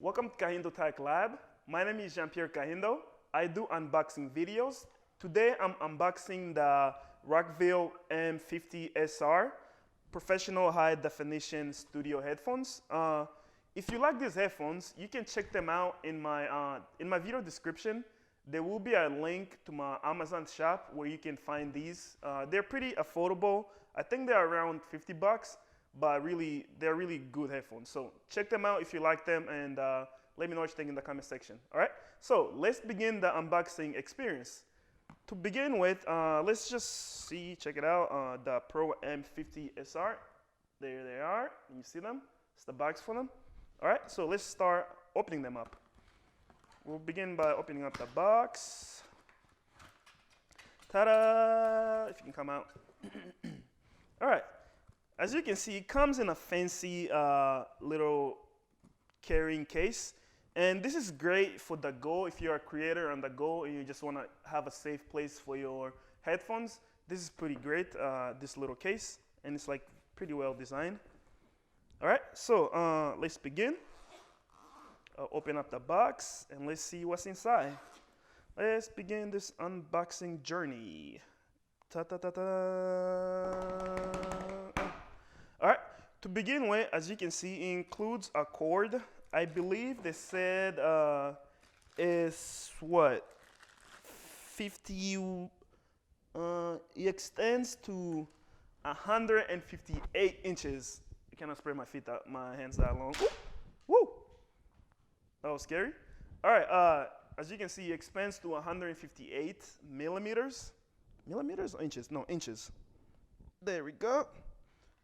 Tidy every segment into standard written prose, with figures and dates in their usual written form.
Welcome to KahindoTech Lab. My name is Jean-Pierre Kahindo. I do unboxing videos. Today I'm unboxing the RockVille M50 SR professional high definition studio headphones. If you like these headphones, you can check them out in my video description. There will be a link to my Amazon shop where you can find these. They're pretty affordable. I think they're around 50 bucks. But really, they're really good headphones. So check them out if you like them, and let me know what you think in the comment section. All right, so let's begin the unboxing experience. To begin with, let's just check it out, the Pro M50 SR. There they are, you see them? It's the box for them. All right, so let's start opening them up. We'll begin by opening up the box. Ta-da, if you can come out. All right. As you can see, it comes in a fancy little carrying case. And this is great for the go. If you're a creator on the go and you just want to have a safe place for your headphones, this is pretty great, this little case. And it's like pretty well designed. All right, so let's begin. I'll open up the box and let's see what's inside. Let's begin this unboxing journey. Ta-ta-ta-ta. All right, to begin with, as you can see, it includes a cord. I believe they said is what, 50, it extends to 158 inches. I cannot spread my feet out, my hands that long. Woo! That was scary. All right, as you can see, it expands to 158 millimeters. Millimeters or inches? No, inches. There we go.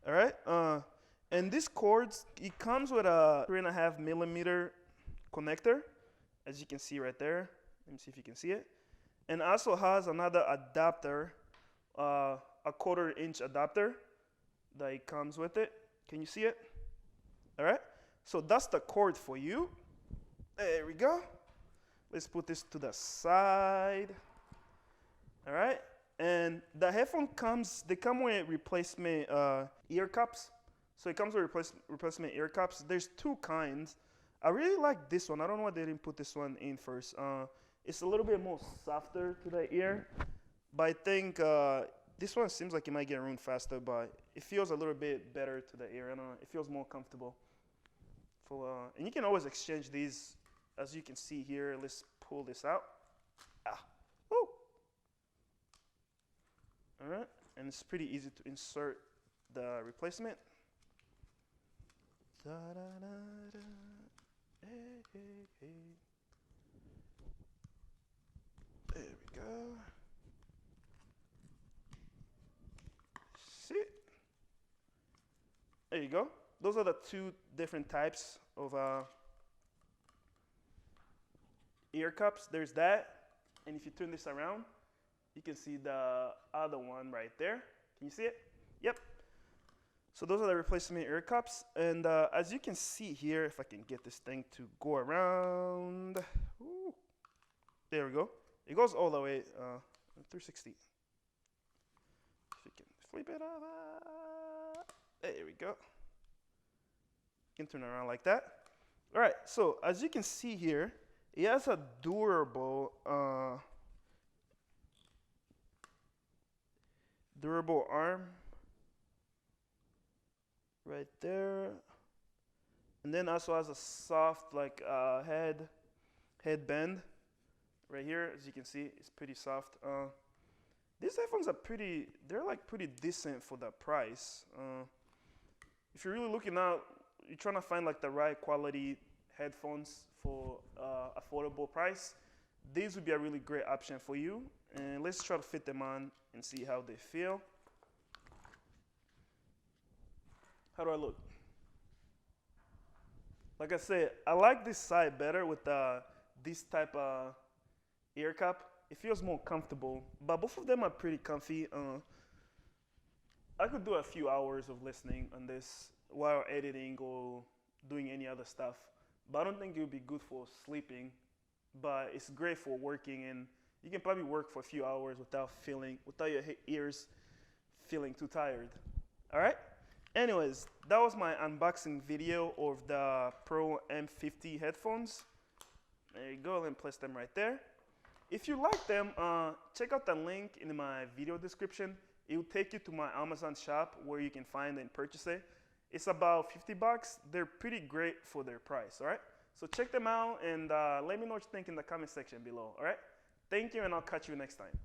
All right, and this cord, it comes with a 3.5 millimeter connector, as you can see right there. Let me see if you can see it. And also has another adapter, a 1/4 inch adapter that it comes with it. Can you see it? All right, so that's the cord for you. There we go. Let's put this to the side. All right. And the headphone they come with replacement ear cups. So it comes with replacement ear cups. There's two kinds. I really like this one. I don't know why they didn't put this one in first. It's a little bit more softer to the ear. But I think this one seems like it might get ruined faster, but it feels a little bit better to the ear. I don't know. It feels more comfortable. And you can always exchange these, as you can see here. Let's pull this out. Woo! All right, and it's pretty easy to insert the replacement. Da, da, da, da. Hey, hey, hey. There we go. See? There you go. Those are the two different types of ear cups. There's that, and if you turn this around, you can see the other one right there. Can you see it? Yep. So those are the replacement ear cups. And as you can see here, if I can get this thing to go around. Ooh, there we go. It goes all the way 360. If you can flip it over. There we go. You can turn it around like that. All right, so as you can see here, it has a durable arm right there, and then also has a soft like headband right here. As you can see, it's pretty soft. These headphones are they're like pretty decent for the price. If you're really looking out, you're trying to find like the right quality headphones for affordable price, these would be a really great option for you. And let's try to fit them on and see how they feel. How do I look? Like I said, I like this side better with this type of ear cup. It feels more comfortable, but both of them are pretty comfy. I could do a few hours of listening on this while editing or doing any other stuff, but I don't think it would be good for sleeping, but it's great for working, and you can probably work for a few hours without your ears feeling too tired. All right? Anyways, that was my unboxing video of the Pro M50 headphones. There you go, let me place them right there. If you like them, check out the link in my video description. It will take you to my Amazon shop where you can find and purchase it. It's about 50 bucks. They're pretty great for their price, all right? So check them out and let me know what you think in the comment section below, all right? Thank you, and I'll catch you next time.